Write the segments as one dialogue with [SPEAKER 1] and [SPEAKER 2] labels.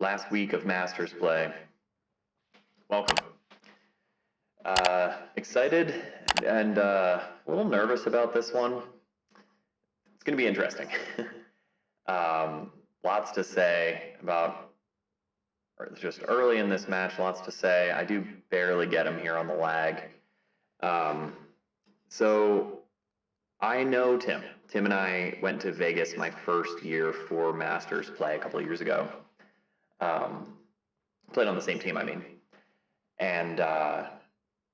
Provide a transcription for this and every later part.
[SPEAKER 1] last week of Masters play. Welcome. Excited and a little nervous about this one. It's going to be interesting. Lots to say about, just early in this match, lots to say. I do barely get him here on the lag. So I know Tim. Tim and I went to Vegas my first year for Masters play a couple of years ago. Played on the same team, I mean. And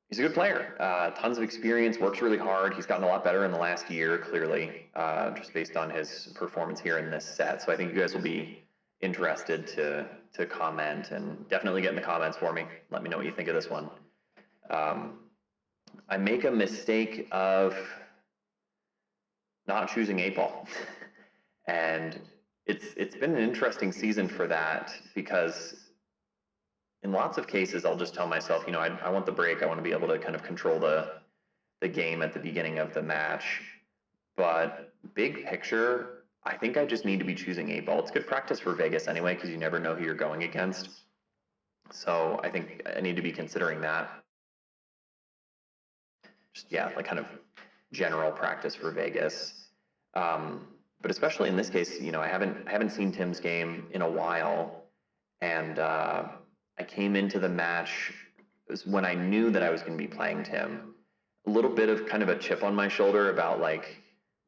[SPEAKER 1] he's a good player. Tons of experience, works really hard. He's gotten a lot better in the last year, clearly, just based on his performance here in this set. So I think you guys will be interested to comment, and definitely get in the comments for me. Let me know what you think of this one. I make a mistake of not choosing 8-ball. And it's been an interesting season for that, because in lots of cases, I'll just tell myself, I want the break. I want to be able to kind of control the game at the beginning of the match. But big picture, I think I just need to be choosing 8-ball. It's good practice for Vegas anyway, because you never know who you're going against. So I think I need to be considering that. Just, yeah, like kind of general practice for Vegas. But especially in this case, I haven't seen Tim's game in a while. And I came into the match when I knew that I was going to be playing Tim. A little bit of kind of a chip on my shoulder about, like,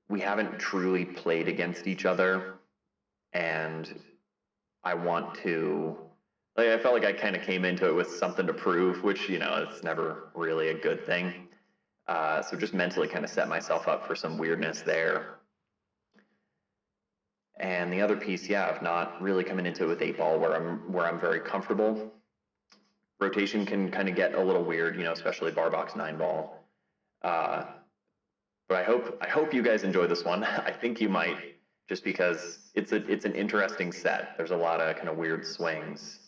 [SPEAKER 1] we haven't truly played against each other, and I want to, like, I felt like I kind of came into it with something to prove, which, it's never really a good thing. So just mentally kind of set myself up for some weirdness there. And the other piece, of not really coming into it with 8-ball where I'm very comfortable. Rotation can kind of get a little weird, especially bar box 9-ball. But I hope you guys enjoy this one. I think you might, just because it's an interesting set. There's a lot of kind of weird swings.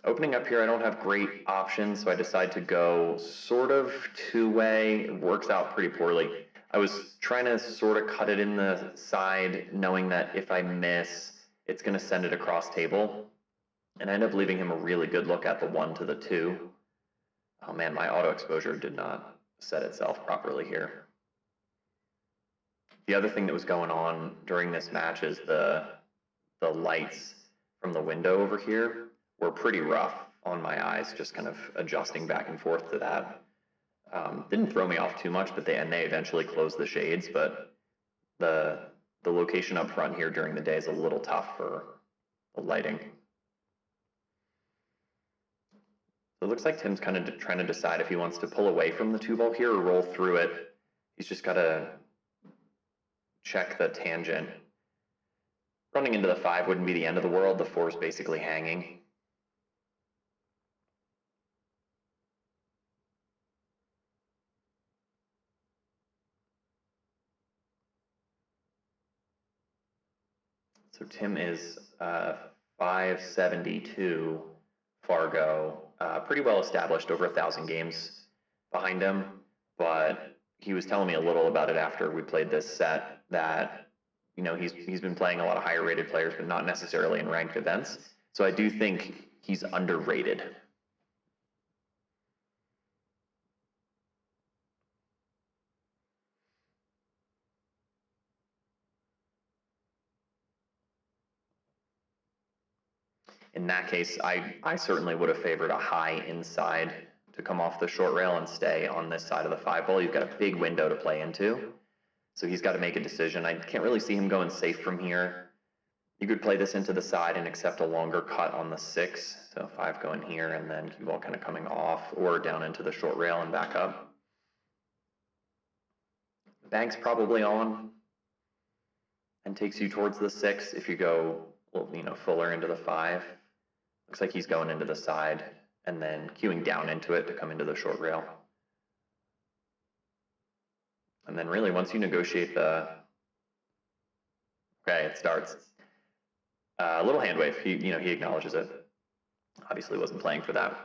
[SPEAKER 1] Opening up here, I don't have great options, so I decide to go sort of two-way. It works out pretty poorly. I was trying to sort of cut it in the side, knowing that if I miss, it's going to send it across table. And I end up leaving him a really good look at the 1 to the 2. Oh man, my auto exposure did not set itself properly here. The other thing that was going on during this match is the lights from the window over here were pretty rough on my eyes, just kind of adjusting back and forth to that. Didn't throw me off too much, but they eventually closed the shades, but the location up front here during the day is a little tough for the lighting. So it looks like Tim's kind of trying to decide if he wants to pull away from the 2-ball here or roll through it. He's just got to check the tangent. Running into the 5 wouldn't be the end of the world. The 4 is basically hanging. So Tim is 572 Fargo, pretty well established, over 1,000 games behind him, but he was telling me a little about it after we played this set, that he's been playing a lot of higher rated players, but not necessarily in ranked events. So I do think he's underrated. In that case, I certainly would have favored a high inside to come off the short rail and stay on this side of the 5-ball. You've got a big window to play into, so he's got to make a decision. I can't really see him going safe from here. You could play this into the side and accept a longer cut on the 6, so 5 going here and then cue ball kind of coming off, or down into the short rail and back up. The bank's probably on and takes you towards the 6 if you go, fuller into the 5. Looks like he's going into the side and then cueing down into it to come into the short rail. And then really, once you negotiate okay, it starts. A little hand wave, he acknowledges it. Obviously wasn't playing for that.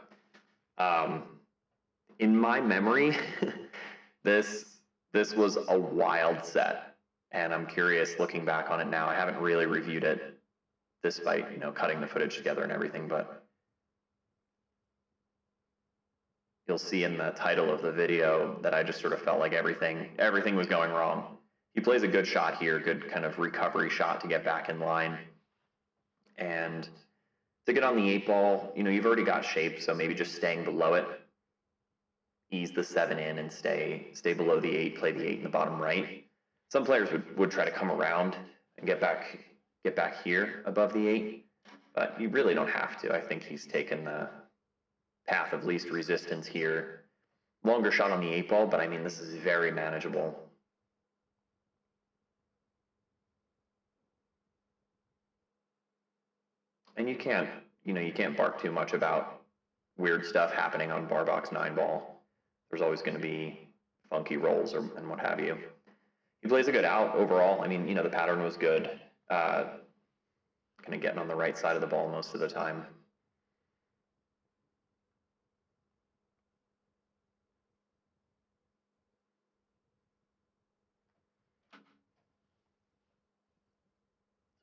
[SPEAKER 1] In my memory, this was a wild set, and I'm curious looking back on it now. I haven't really reviewed it despite, you know, cutting the footage together and everything, but you'll see in the title of the video that I just sort of felt like everything was going wrong. He plays a good shot here, good kind of recovery shot to get back in line. And to get on the 8 ball, you know, you've already got shape, so maybe just staying below it. Ease the 7 in and stay below the 8, play the 8 in the bottom right. Some players would try to come around and get back here above the 8, but you really don't have to. I think he's taken the path of least resistance here. Longer shot on the 8 ball, but I mean, this is very manageable. And you can't bark too much about weird stuff happening on bar box 9 ball. There's always going to be funky rolls and what have you. He plays a good out overall. I mean, you know, the pattern was good. Kind of getting on the right side of the ball most of the time.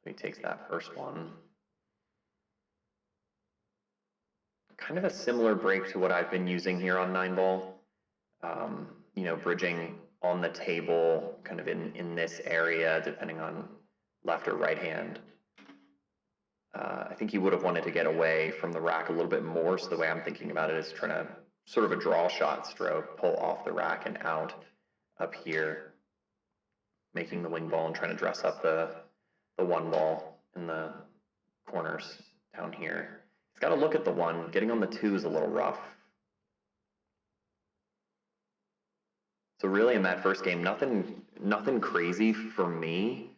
[SPEAKER 1] So he takes that first one. Kind of a similar break to what I've been using here on 9 ball. You know, bridging on the table, kind of in this area, depending on left or right hand. I think he would have wanted to get away from the rack a little bit more, so the way I'm thinking about it is trying to sort of a draw shot stroke, pull off the rack and out up here, making the wing ball and trying to dress up the 1 ball in the corners down here. He's got to look at the 1. Getting on the 2 is a little rough. So really in that first game, nothing crazy for me.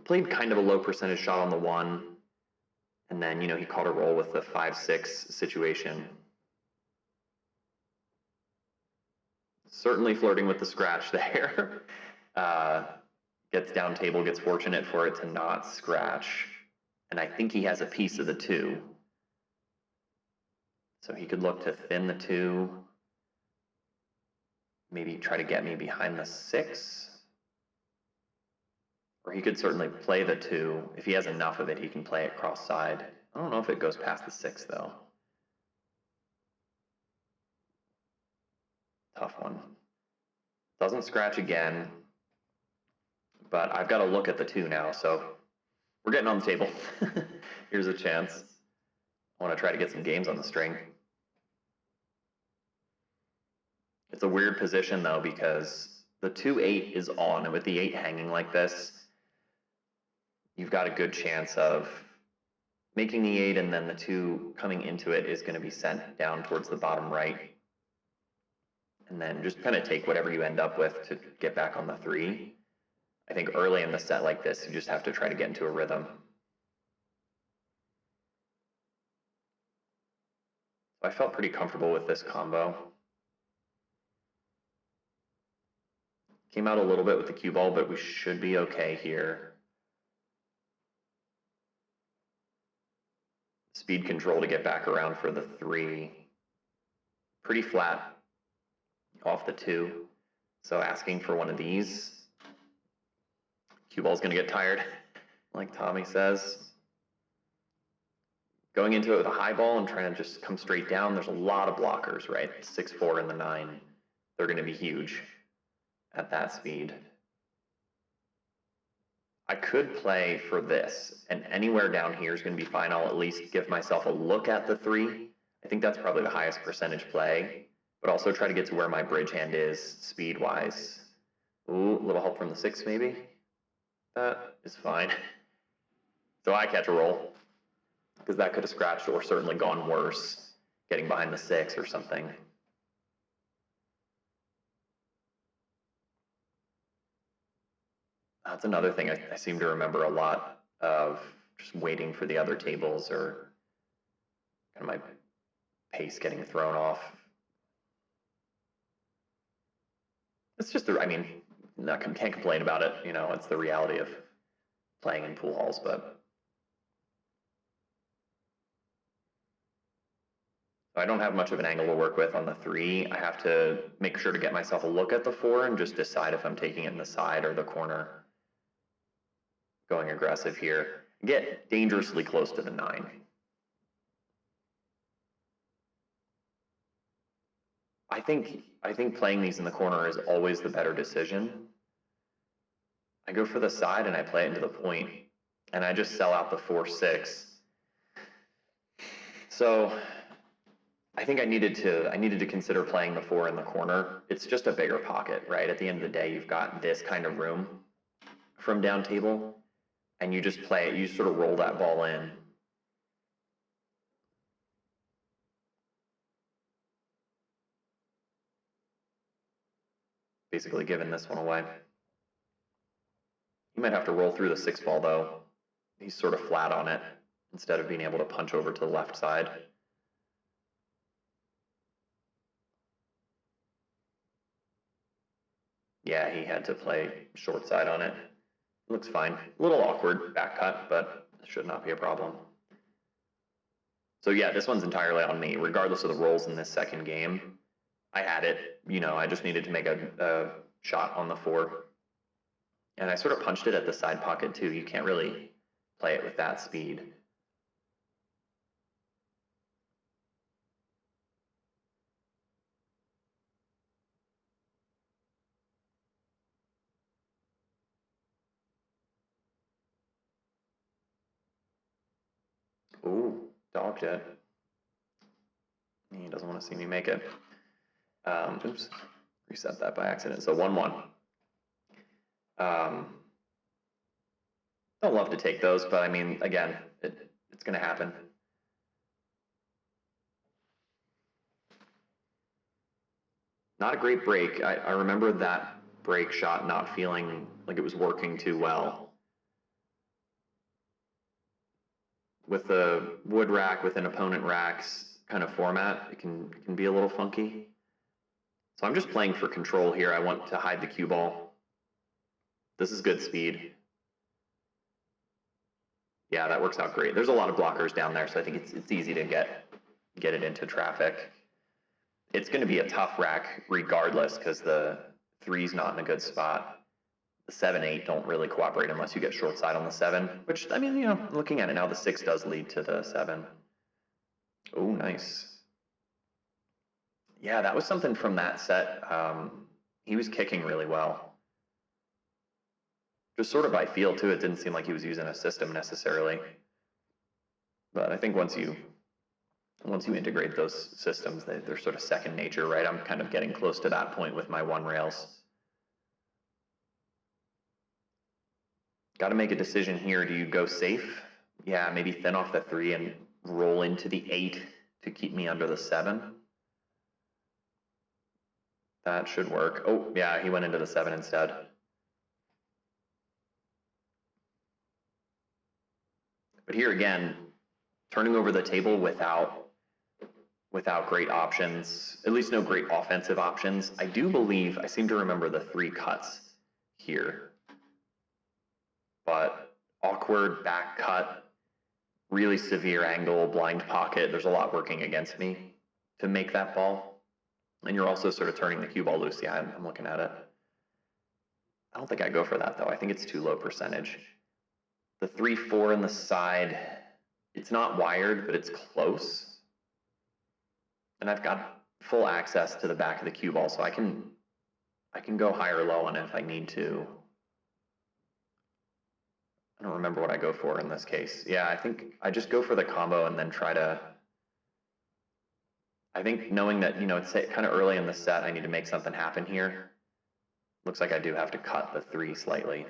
[SPEAKER 1] Played kind of a low percentage shot on the 1, and then, you know, he caught a roll with the 5-6 situation. Certainly flirting with the scratch there. Gets down table, gets fortunate for it to not scratch. And I think he has a piece of the 2. So he could look to thin the 2. Maybe try to get me behind the 6. Or he could certainly play the 2. If he has enough of it, he can play it cross side. I don't know if it goes past the 6 though. Tough one. Doesn't scratch again. But I've got to look at the 2 now, so we're getting on the table. Here's a chance. I want to try to get some games on the string. It's a weird position though, because the 2-8 is on, and with the 8 hanging like this, you've got a good chance of making the 8, and then the 2 coming into it is going to be sent down towards the bottom right. And then just kind of take whatever you end up with to get back on the 3. I think early in the set like this, you just have to try to get into a rhythm. So I felt pretty comfortable with this combo. Came out a little bit with the cue ball, but we should be okay here. Speed control to get back around for the 3. Pretty flat off the 2. So asking for one of these. Cue ball's gonna get tired, like Tommy says. Going into it with a high ball and trying to just come straight down, there's a lot of blockers, right? 6-4 and the 9. They're gonna be huge at that speed. I could play for this, and anywhere down here is going to be fine. I'll at least give myself a look at the 3. I think that's probably the highest percentage play, but also try to get to where my bridge hand is speed-wise. Ooh, a little help from the 6 maybe? That is fine. So I catch a roll, because that could have scratched or certainly gone worse, getting behind the 6 or something. That's another thing I seem to remember a lot of, just waiting for the other tables or kind of my pace getting thrown off. It's just, I mean, can't complain about it. You know, it's the reality of playing in pool halls, but I don't have much of an angle to work with on the 3. I have to make sure to get myself a look at the 4 and just decide if I'm taking it in the side or the corner. Going aggressive here. get dangerously close to the 9. I think playing these in the corner is always the better decision. I go for the side and I play it into the point, and I just sell out the 4-6. So I think I needed to consider playing the 4 in the corner. It's just a bigger pocket, right? At the end of the day, you've got this kind of room from down table, and you just play it, you sort of roll that ball in. Basically giving this one away. You might have to roll through the 6 ball though. He's sort of flat on it instead of being able to punch over to the left side. Yeah, he had to play short side on it. Looks fine. A little awkward back cut, but it should not be a problem. So yeah, this one's entirely on me. Regardless of the rolls in this second game, I had it. You know, I just needed to make a shot on the 4. And I sort of punched it at the side pocket too. You can't really play it with that speed. Ooh, dogged it. He doesn't want to see me make it. Oops, reset that by accident. So 1-1. Don't love to take those, but I mean, again, it's going to happen. Not a great break. I remember that break shot not feeling like it was working too well. With the wood rack within opponent racks kind of format, it can be a little funky. So I'm just playing for control here. I want to hide the cue ball. This is good speed. Yeah, that works out great. There's a lot of blockers down there, so I think it's easy to get it into traffic. It's going to be a tough rack regardless because the 3's not in a good spot. The 7-8 don't really cooperate unless you get short side on the 7, which, I mean, you know, looking at it now, the 6 does lead to the 7. Oh, nice. Yeah, that was something from that set. He was kicking really well. Just sort of by feel, too. It didn't seem like he was using a system necessarily. But I think once you integrate those systems, they're sort of second nature, right? I'm kind of getting close to that point with my 1 rails. Got to make a decision here. Do you go safe? Yeah, maybe thin off the 3 and roll into the 8 to keep me under the 7. That should work. Oh, yeah, he went into the 7 instead. But here again, turning over the table without great options, at least no great offensive options. I do believe, I seem to remember the 3 cuts here. But awkward back cut, really severe angle, blind pocket. There's a lot working against me to make that ball. And you're also sort of turning the cue ball loose. Yeah, I'm looking at it. I don't think I go for that, though. I think it's too low percentage. The 3-4 in the side, it's not wired, but it's close. And I've got full access to the back of the cue ball, so I can go high or low on it if I need to. I don't remember what I go for in this case. Yeah, I think I just go for the combo and then try to... I think knowing that, you know, it's kind of early in the set, I need to make something happen here. Looks like I do have to cut the 3 slightly.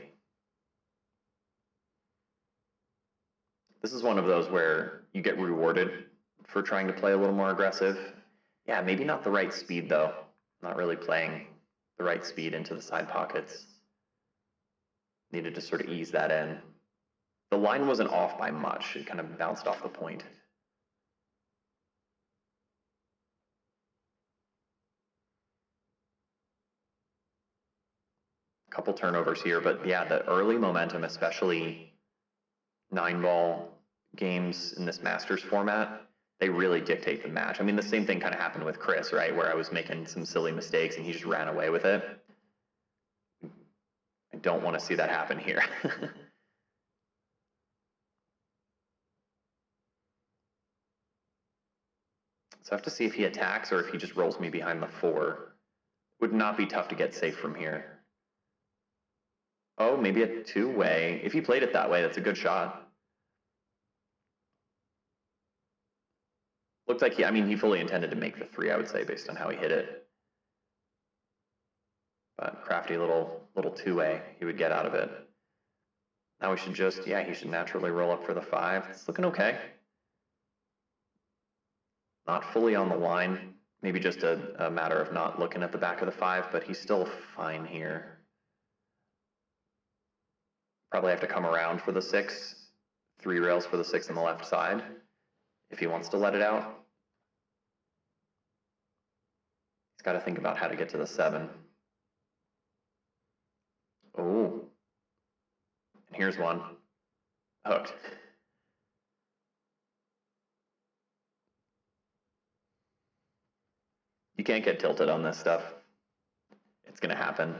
[SPEAKER 1] This is one of those where you get rewarded for trying to play a little more aggressive. Yeah, maybe not the right speed, though. Not really playing the right speed into the side pockets. Needed to sort of ease that in. The line wasn't off by much. It kind of bounced off the point. Couple turnovers here, but yeah, the early momentum, especially 9-ball games in this Masters format, they really dictate the match. I mean, the same thing kind of happened with Chris, right? Where I was making some silly mistakes and he just ran away with it. I don't want to see that happen here. So I have to see if he attacks or if he just rolls me behind the 4. Would not be tough to get safe from here. Oh, maybe a 2-way. If he played it that way, that's a good shot. Looked like he fully intended to make the 3, I would say, based on how he hit it. But crafty little 2-way he would get out of it. Now we should just, he should naturally roll up for the 5. It's looking okay. Not fully on the line. Maybe just a matter of not looking at the back of the 5, but he's still fine here. Probably have to come around for the 6. 3 rails for the 6 on the left side, if he wants to let it out. He's got to think about how to get to the 7. Oh. And here's one. Hooked. You can't get tilted on this stuff. It's going to happen.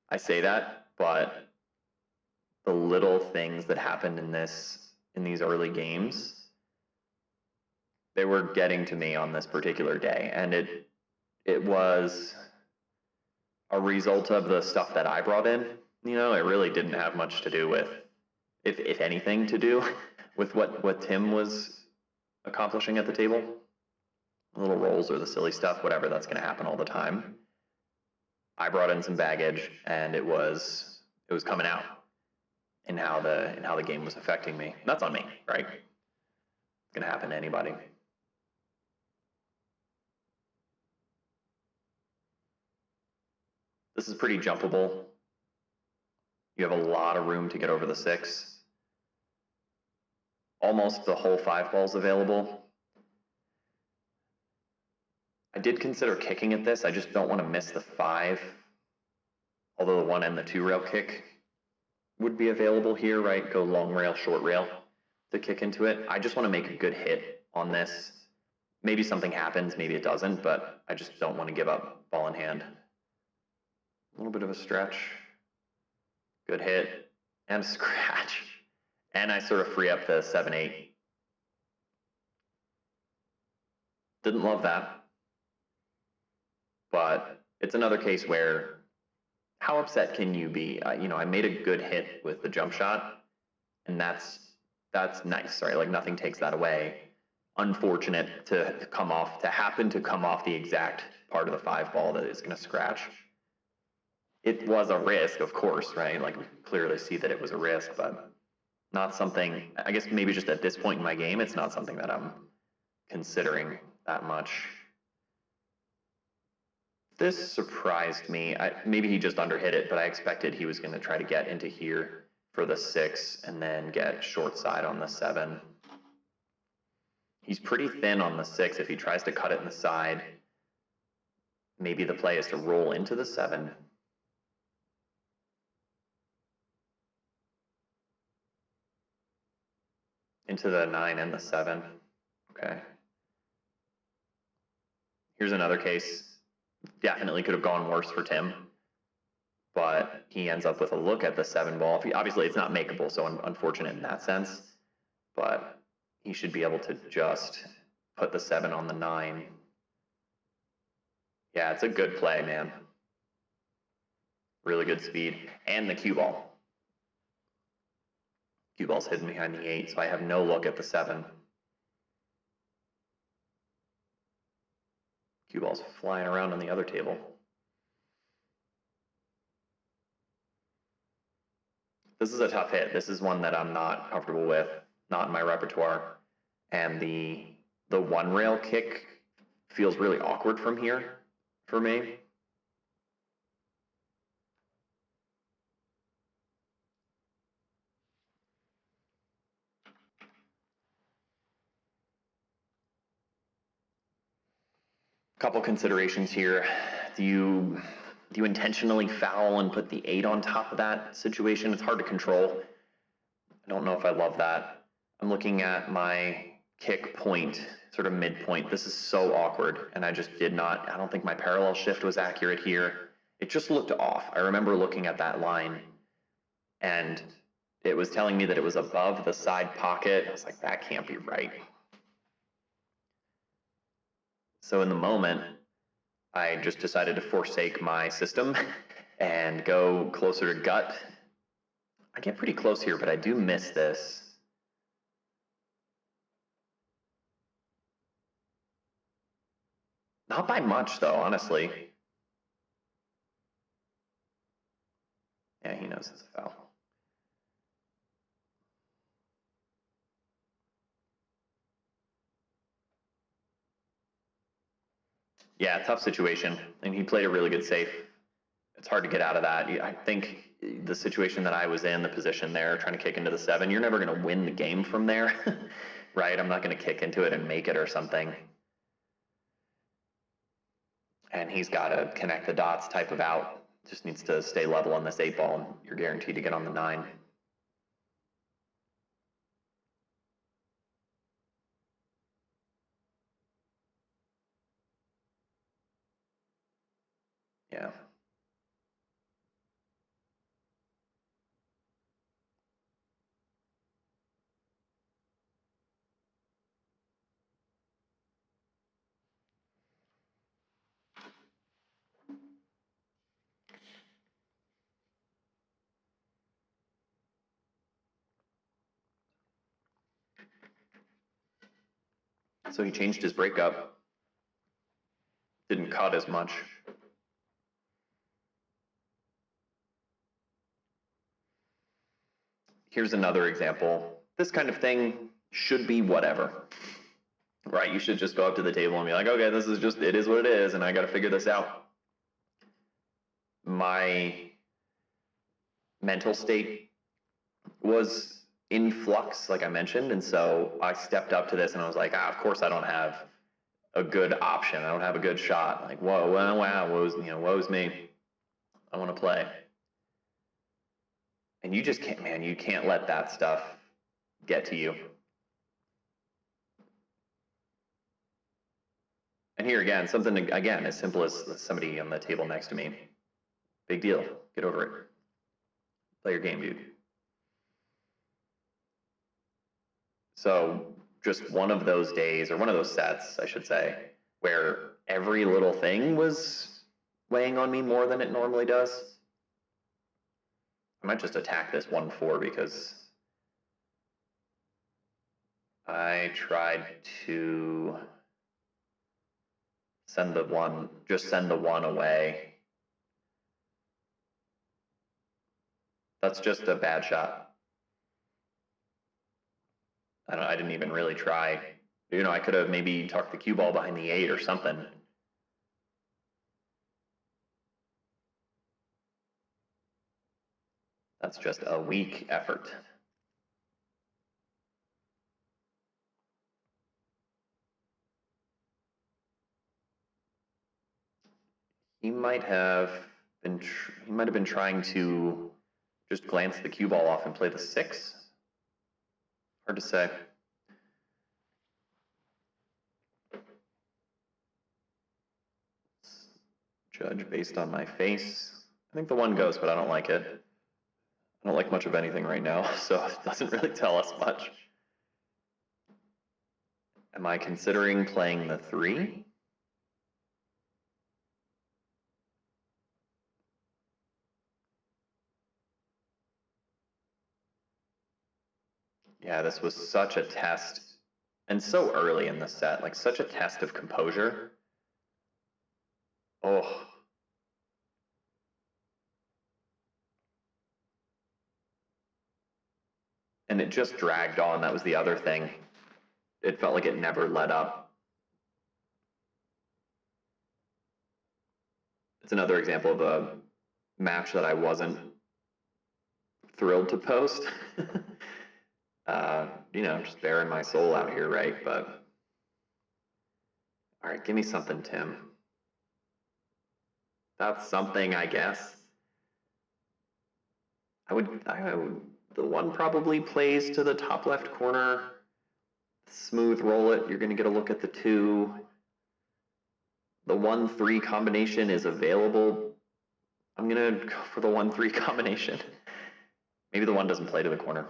[SPEAKER 1] I say that, but the little things that happened in these early games, they were getting to me on this particular day, and it was a result of the stuff that I brought in. It really didn't have much to do with, if anything, to do with what Tim was accomplishing at the table. The little rolls or the silly stuff, whatever, that's going to happen all the time. I brought in some baggage, and it was coming out in how the game was affecting me. That's on me, right? It's going to happen to anybody. This is pretty jumpable. You have a lot of room to get over the 6. Almost the whole 5 ball's available. I did consider kicking at this. I just don't want to miss the 5. Although the 1 and the 2 rail kick would be available here, right? Go long rail, short rail to kick into it. I just want to make a good hit on this. Maybe something happens, maybe it doesn't, but I just don't want to give up ball in hand. A little bit of a stretch. Good hit. And a scratch. And I sort of free up the 7-8. Didn't love that. But it's another case where, how upset can you be? I made a good hit with the jump shot, and that's nice, right? Like, nothing takes that away. Unfortunate to happen to come off the exact part of the 5 ball that is going to scratch. It was a risk, of course, right? Like, we clearly see that it was a risk, but not something, I guess maybe just at this point in my game, it's not something that I'm considering that much. This surprised me. Maybe he just underhit it, but I expected he was going to try to get into here for the 6 and then get short side on the 7. He's pretty thin on the 6. If he tries to cut it in the side, maybe the play is to roll into the 7. Into the 9 and the 7. Okay. Here's another case. Definitely could have gone worse for Tim, but he ends up with a look at the 7 ball. Obviously, it's not makeable, so unfortunate in that sense, but he should be able to just put the 7 on the 9. Yeah, it's a good play, man. Really good speed. And the cue ball. Cue ball's hidden behind the 8, so I have no look at the 7. Cue ball's flying around on the other table. This is a tough hit. This is one that I'm not comfortable with, not in my repertoire. And the 1 rail kick feels really awkward from here for me. Couple considerations here. Do you intentionally foul and put the 8 on top of that situation? It's hard to control. I don't know if I love that. I'm looking at my kick point, sort of midpoint. This is so awkward, and I don't think my parallel shift was accurate here. It just looked off. I remember looking at that line, and it was telling me that it was above the side pocket. I was like, that can't be right. So in the moment, I just decided to forsake my system and go closer to gut. I get pretty close here, but I do miss this. Not by much, though, honestly. Yeah, he knows it's a foul. Yeah, tough situation, and he played a really good safe. It's hard to get out of that. I think the situation that I was in, the position there, trying to kick into the 7, you're never going to win the game from there, right? I'm not going to kick into it and make it or something. And he's got a connect the dots type of out. Just needs to stay level on this 8 ball, and you're guaranteed to get on the 9. Yeah. So he changed his breakup. Didn't cut as much. Here's another example. This kind of thing should be whatever, right? You should just go up to the table and be like, okay, this is just, it is what it is, and I got to figure this out. My mental state was in flux, like I mentioned, and so I stepped up to this and I was like, of course I don't have a good option. I don't have a good shot. Like, whoa, wow, woe's me. I want to play. And you just can't, man, you can't let that stuff get to you. And here again, something, again, as simple as somebody on the table next to me. Big deal. Get over it. Play your game, dude. So just one of those days, or one of those sets, I should say, where every little thing was weighing on me more than it normally does. I might just attack this 1-4 because I tried to send the 1, just send the 1 away. That's just a bad shot. I didn't even really try. You know, I could have maybe tucked the cue ball behind the 8 or something. That's just a weak effort. He might have been trying to just glance the cue ball off and play the 6. Hard to say. Judge based on my face. I think the 1 goes, but I don't like it. I don't like much of anything right now, so it doesn't really tell us much. Am I considering playing the 3? Yeah, this was such a test, and so early in the set, like such a test of composure. Oh. And it just dragged on. That was the other thing. It felt like it never let up. It's another example of a match that I wasn't thrilled to post. You know, just bearing my soul out here, right? But all right, give me something, Tim. That's something, I guess. I would, the 1 probably plays to the top left corner. Smooth roll it. You're going to get a look at the 2. The 1-3 combination is available. I'm going to go for the 1-3 combination. Maybe the 1 doesn't play to the corner.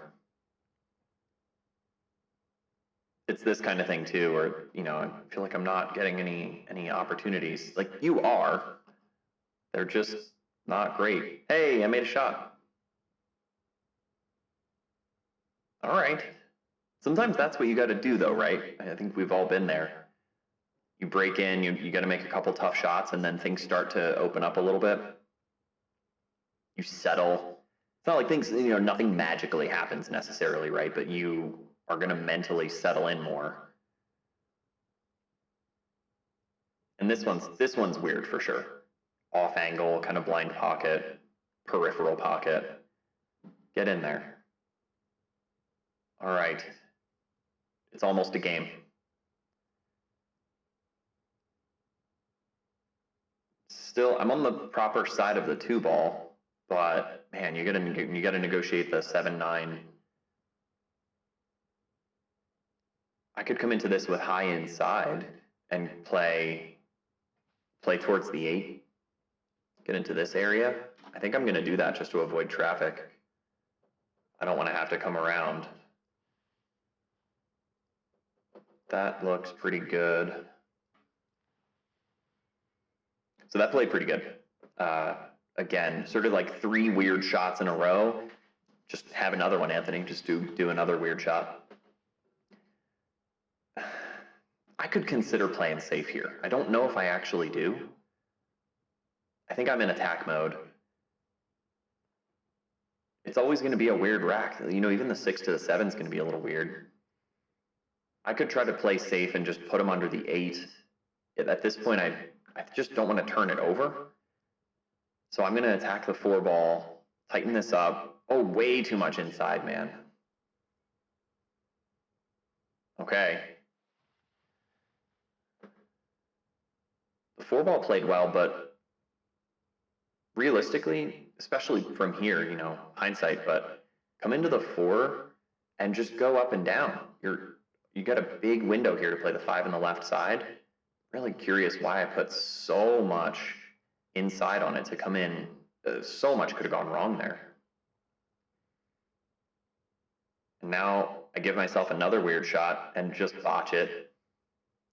[SPEAKER 1] it's this kind of thing too, where, you know, I feel like I'm not getting any opportunities. Like, you are. They're just not great. Hey, I made a shot. All right. Sometimes that's what you got to do, though, right? I think we've all been there. You break in, you got to make a couple tough shots, and then things start to open up a little bit. You settle. It's not like things, you know, nothing magically happens necessarily, right? But you are going to mentally settle in more. And this one's weird for sure. Off angle, kind of blind pocket, peripheral pocket. Get in there. All right. It's almost a game. Still, I'm on the proper side of the 2-ball, but man, you gotta negotiate the 7-9. I could come into this with high inside and play towards the 8. Get into this area. I think I'm gonna do that just to avoid traffic. I don't want to have to come around. That looks pretty good. So that played pretty good. Again, sort of like 3 weird shots in a row. Just have another one, Anthony. Just do another weird shot. I could consider playing safe here. I don't know if I actually do. I think I'm in attack mode. It's always going to be a weird rack. You know, even the 6 to the 7 is going to be a little weird. I could try to play safe and just put him under the 8. At this point, I just don't want to turn it over. So I'm going to attack the 4-ball, tighten this up. Oh, way too much inside, man. Okay. The 4-ball played well, but realistically, especially from here, you know, hindsight, but come into the 4 and just go up and down. You got a big window here to play the 5 on the left side. Really curious why I put so much inside on it to come in. So much could have gone wrong there. And now I give myself another weird shot and just botch it.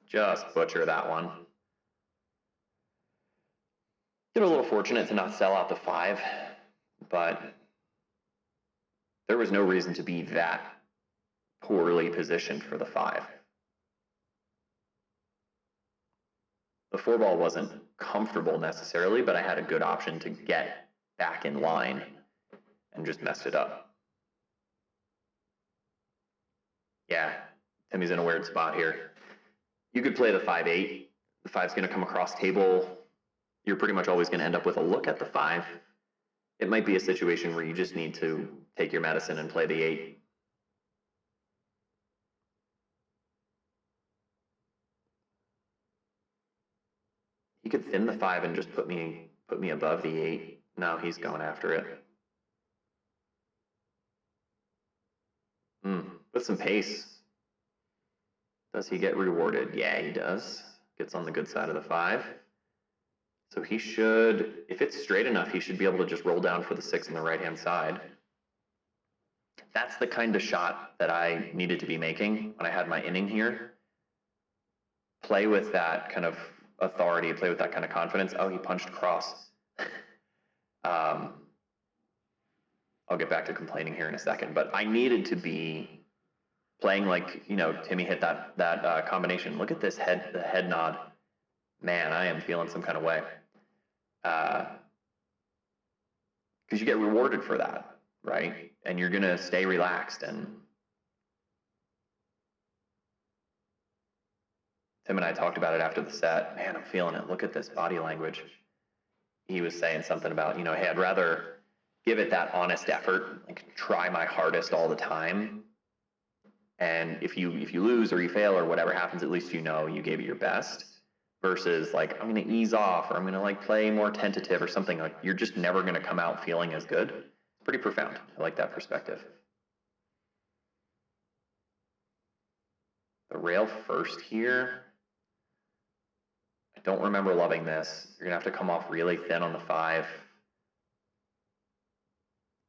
[SPEAKER 1] Just butcher that one. Get a little fortunate to not sell out the 5, but there was no reason to be that poorly positioned for the 5. The 4-ball wasn't comfortable necessarily, but I had a good option to get back in line and just messed it up. Yeah, Timmy's in a weird spot here. You could play the 5-8. The 5's going to come across table. You're pretty much always going to end up with a look at the 5. It might be a situation where you just need to take your medicine and play the 8. He could thin the 5 and just put me above the 8. No, he's going after it. With some pace. Does he get rewarded? Yeah, he does. Gets on the good side of the 5. So he should, if it's straight enough, he should be able to just roll down for the 6 on the right-hand side. That's the kind of shot that I needed to be making when I had my inning here. Play with that kind of authority, play with that kind of confidence. Oh, he punched across. I'll get back to complaining here in a second, but I needed to be playing like, you know, Timmy hit that combination. Look at this the head nod. Man, I am feeling some kind of way. Because you get rewarded for that, right? And you're going to stay relaxed. And Tim and I talked about it after the set. Man, I'm feeling it. Look at this body language. He was saying something about, you know, hey, I'd rather give it that honest effort, like try my hardest all the time. And if you lose or you fail or whatever happens, at least you know you gave it your best. Versus like, I'm going to ease off, or I'm going to like play more tentative or something. Like, you're just never going to come out feeling as good. It's pretty profound. I like that perspective. The rail first here. I don't remember loving this. You're going to have to come off really thin on the 5.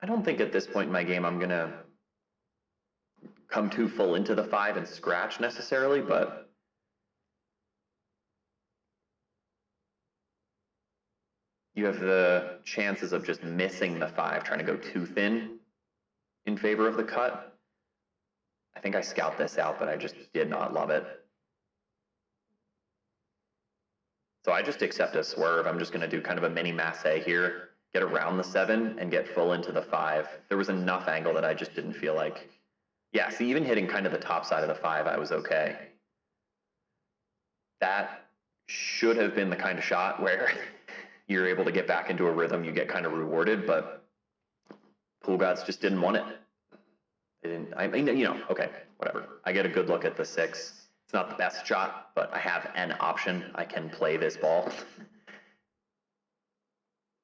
[SPEAKER 1] I don't think at this point in my game I'm going to come too full into the 5 and scratch necessarily, but you have the chances of just missing the 5, trying to go too thin in favor of the cut. I think I scout this out, but I just did not love it. So I just accept a swerve. I'm just going to do kind of a mini masse here, get around the 7 and get full into the 5. There was enough angle that I just didn't feel like, yeah, see, even hitting kind of the top side of the 5, I was okay. That should have been the kind of shot where you're able to get back into a rhythm, you get kind of rewarded, but pool gods just didn't want it. They didn't, I mean, you know, okay, whatever. I get a good look at the 6. It's not the best shot, but I have an option. I can play this ball.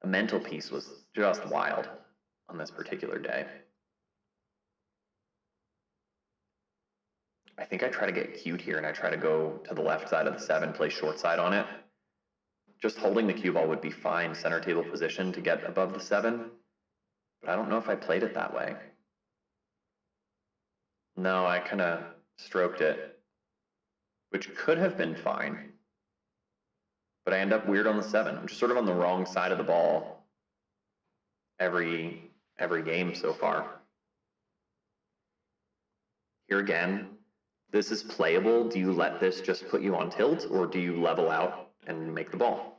[SPEAKER 1] The mental piece was just wild on this particular day. I think I try to get cute here and I try to go to the left side of the 7, play short side on it. Just holding the cue ball would be fine, center table position to get above the 7, but I don't know if I played it that way. No, I kind of stroked it, which could have been fine, but I end up weird on the 7. I'm just sort of on the wrong side of the ball every game so far. Here again, this is playable. Do you let this just put you on tilt, or do you level out and make the ball?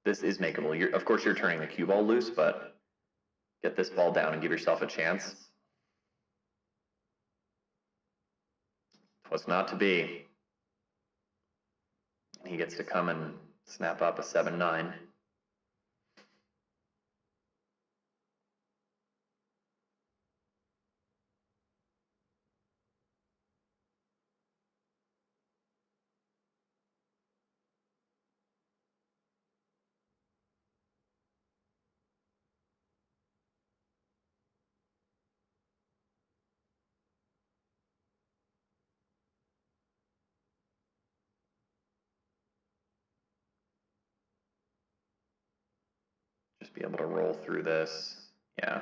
[SPEAKER 1] This is makeable. Of course, you're turning the cue ball loose, but get this ball down and give yourself a chance. Twas not to be. He gets to come and snap up a 7-9. Just be able to roll through this. Yeah.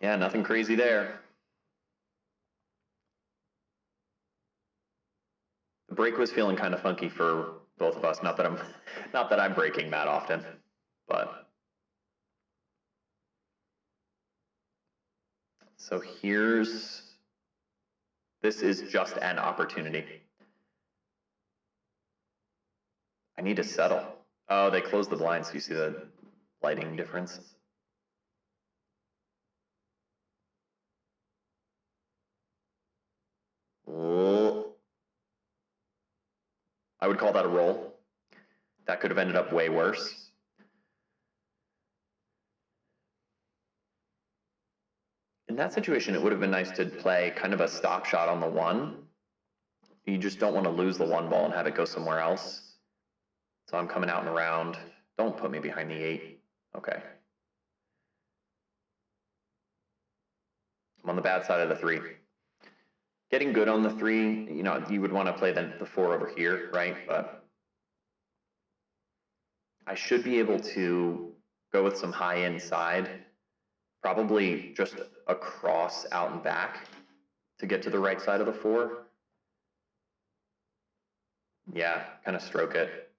[SPEAKER 1] Yeah, nothing crazy there. The break was feeling kind of funky for both of us. Not that I'm breaking that often, but so this is just an opportunity. I need to settle. Oh, they closed the blinds. Do you see the lighting difference? I would call that a roll. That could have ended up way worse. In that situation, it would have been nice to play kind of a stop shot on the 1. You just don't want to lose the 1 ball and have it go somewhere else. So I'm coming out and around. Don't put me behind the 8. Okay. I'm on the bad side of the 3. Getting good on the 3, you know, you would want to play the 4 over here, right? But I should be able to go with some high inside, probably just across, out and back to get to the right side of the 4. Yeah, kind of stroke it.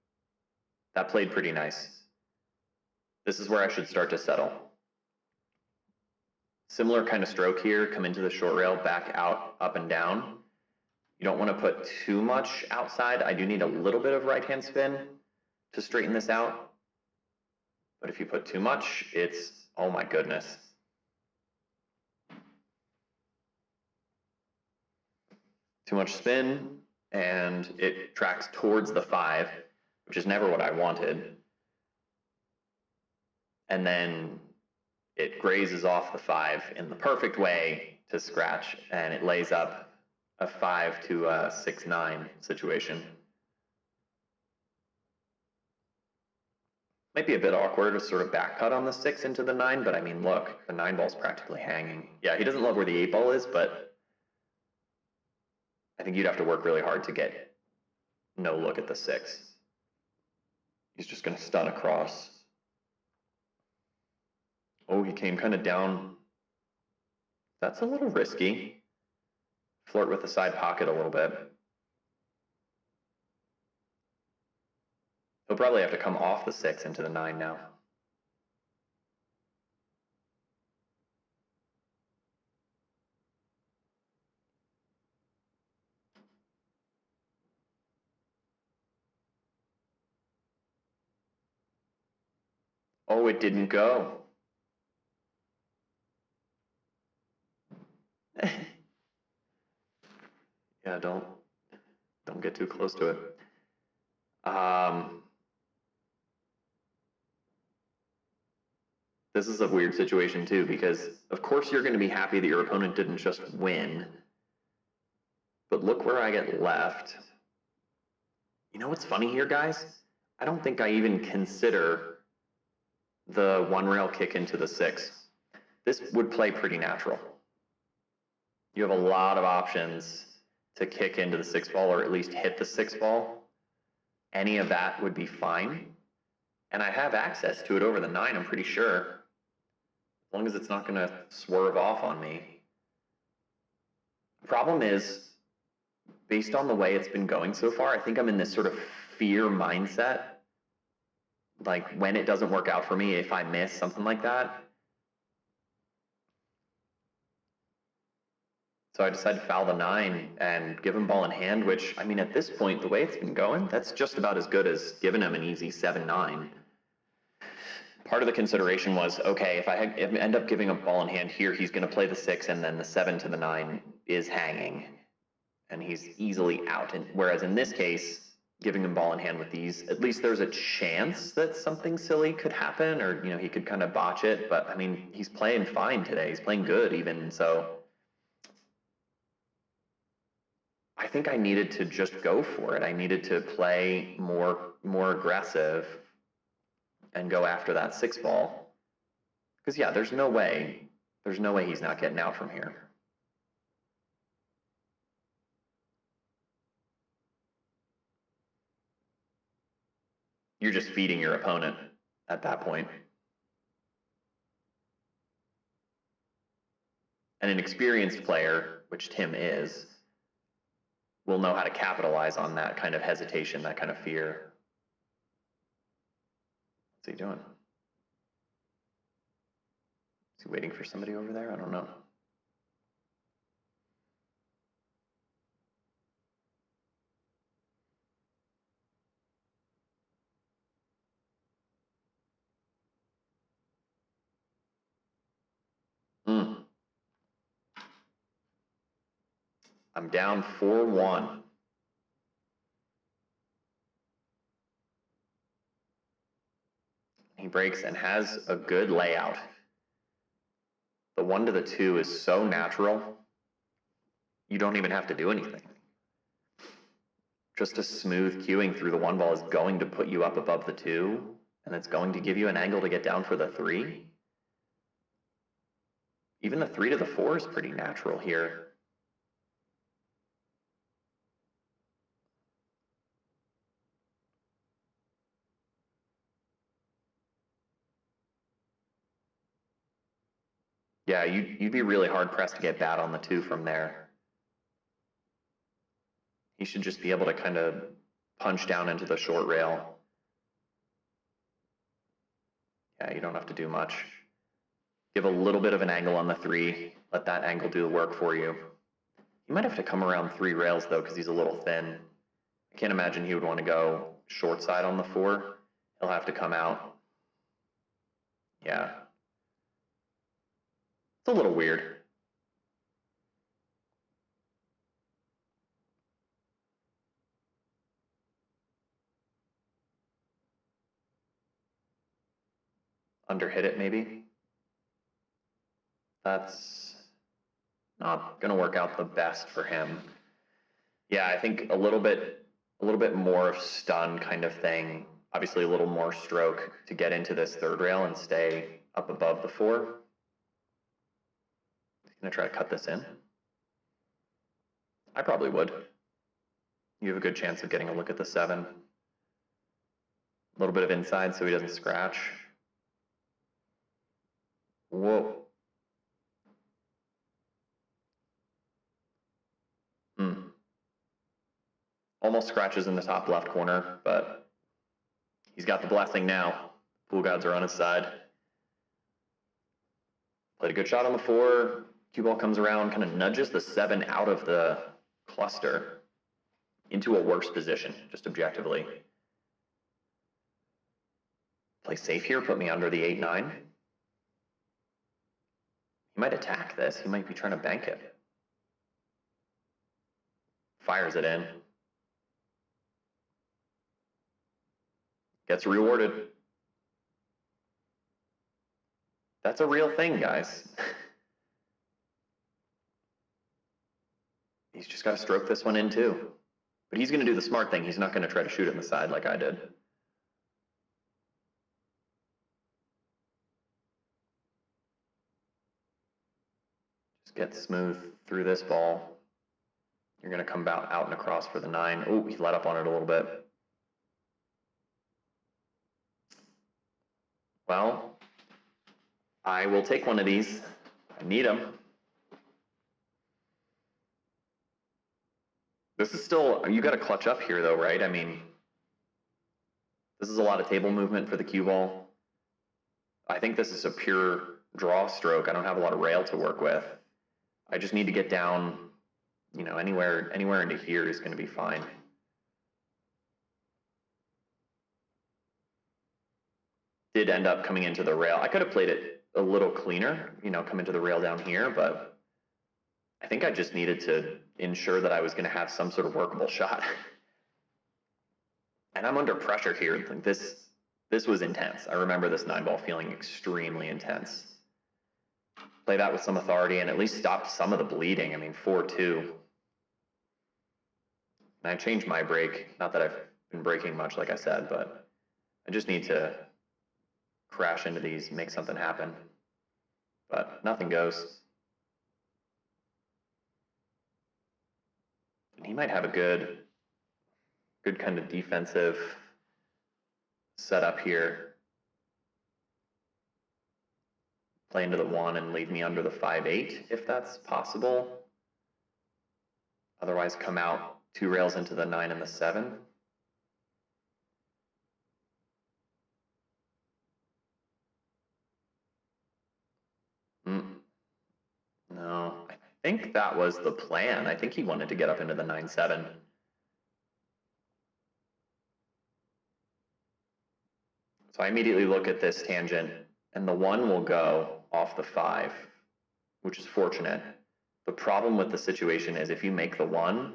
[SPEAKER 1] That played pretty nice. This is where I should start to settle. Similar kind of stroke here, come into the short rail, back out, up and down. You don't want to put too much outside. I do need a little bit of right hand spin to straighten this out. But if you put too much, it's, oh my goodness. Too much spin, and it tracks towards the 5, which is never what I wanted. And then it grazes off the 5 in the perfect way to scratch, and it lays up a 5 to a 6-9 situation. Might be a bit awkward to sort of back cut on the 6 into the 9, but I mean, look, the 9 ball's practically hanging. Yeah, he doesn't love where the 8 ball is, but I think you'd have to work really hard to get no look at the 6. He's just going to stun across. Oh, he came kind of down. That's a little risky. Flirt with the side pocket a little bit. He'll probably have to come off the 6 into the 9 now. Oh, it didn't go. Yeah, don't get too close to it. This is a weird situation too, because of course you're going to be happy that your opponent didn't just win. But look where I get left. You know what's funny here, guys? I don't think I even consider the 1 rail kick into the 6. This would play pretty natural. You have a lot of options to kick into the 6 ball, or at least hit the 6 ball. Any of that would be fine. And I have access to it over the 9, I'm pretty sure. As long as it's not going to swerve off on me. The problem is, based on the way it's been going so far, I think I'm in this sort of fear mindset. Like, when it doesn't work out for me, if I miss, something like that. So I decided to foul the 9 and give him ball in hand, which, I mean, at this point, the way it's been going, that's just about as good as giving him an easy 7-9. Part of the consideration was, okay, if I end up giving a ball in hand here, he's going to play the 6, and then the 7 to the 9 is hanging, and he's easily out. And whereas in this case, giving him ball in hand with these, at least there's a chance that something silly could happen, or he could kind of botch it. But I mean, he's playing fine today. He's playing good even. So I think I needed to just go for it. I needed to play more aggressive and go after that 6 ball. Because yeah, there's no way he's not getting out from here. You're just feeding your opponent at that point. And an experienced player, which Tim is, will know how to capitalize on that kind of hesitation, that kind of fear. What's he doing? Is he waiting for somebody over there? I don't know. I'm down 4-1. He breaks and has a good layout. The 1 to the 2 is so natural, you don't even have to do anything. Just a smooth cueing through the 1 ball is going to put you up above the 2, and it's going to give you an angle to get down for the 3. Even the 3 to the 4 is pretty natural here. Yeah, you'd be really hard-pressed to get bad on the 2 from there. He should just be able to kind of punch down into the short rail. Yeah, you don't have to do much. Give a little bit of an angle on the 3. Let that angle do the work for you. He might have to come around 3 rails, though, because he's a little thin. I can't imagine he would want to go short side on the 4. He'll have to come out. Yeah. It's a little weird. Underhit it, maybe. That's not going to work out the best for him. Yeah, I think a little bit more of stun kind of thing. Obviously a little more stroke to get into this 3rd rail and stay up above the 4. He's going to try to cut this in. I probably would. You have a good chance of getting a look at the 7. little bit of inside so he doesn't scratch. Whoa. Almost scratches in the top left corner, but he's got the blessing now. Pool gods are on his side. Played a good shot on the 4. Cue ball comes around, kind of nudges the 7 out of the cluster into a worse position, just objectively. Play safe here, put me under the 8-9. He might attack this. He might be trying to bank it. Fires it in. Gets rewarded. That's a real thing, guys. He's just got to stroke this one in too. But he's going to do the smart thing. He's not going to try to shoot it in the side like I did. Just get smooth through this ball. You're going to come out and across for the 9. Oh, he let up on it a little bit. Well, I will take one of these. I need them. This is still, you got to clutch up here though, right? I mean, this is a lot of table movement for the cue ball. I think this is a pure draw stroke. I don't have a lot of rail to work with. I just need to get down, you know, anywhere into here is going to be fine. Did end up coming into the rail. I could have played it a little cleaner, you know, come into the rail down here, but I think I just needed to ensure that I was going to have some sort of workable shot. And I'm under pressure here. Like this was intense. I remember this 9-ball feeling extremely intense. Play that with some authority and at least stop some of the bleeding. I mean, 4-2. And I changed my break. Not that I've been breaking much, like I said, but I just need to crash into these, make something happen. But nothing goes. And he might have a good kind of defensive setup here. Play into the 1 and leave me under the 5-8 if that's possible. Otherwise come out 2 rails into the 9 and the 7. No, I think that was the plan. I think he wanted to get up into the 9-7. So I immediately look at this tangent, and the 1 will go off the 5, which is fortunate. The problem with the situation is if you make the 1,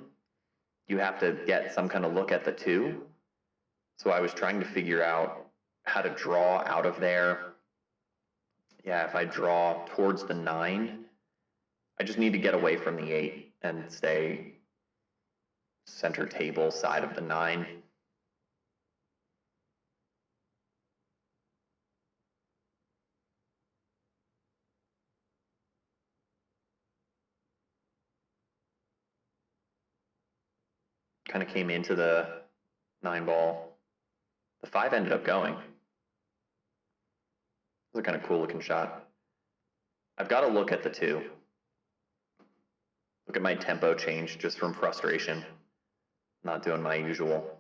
[SPEAKER 1] you have to get some kind of look at the 2. So I was trying to figure out how to draw out of there. Yeah, if I draw towards the 9, I just need to get away from the 8 and stay center table side of the 9. Kind of came into the 9-ball. The 5 ended up going. It was a kind of cool looking shot. I've got to look at the 2. Look at my tempo change just from frustration. Not doing my usual.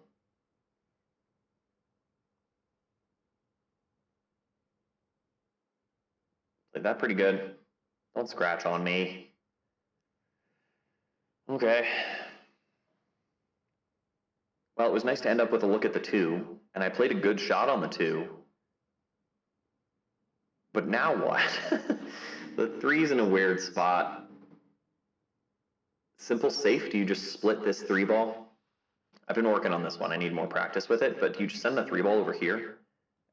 [SPEAKER 1] Played that pretty good. Don't scratch on me. Okay. Well, it was nice to end up with a look at the 2, and I played a good shot on the 2. But now what? The 3's in a weird spot. Simple safe, do you just split this 3-ball? I've been working on this one, I need more practice with it, but do you just send the 3-ball over here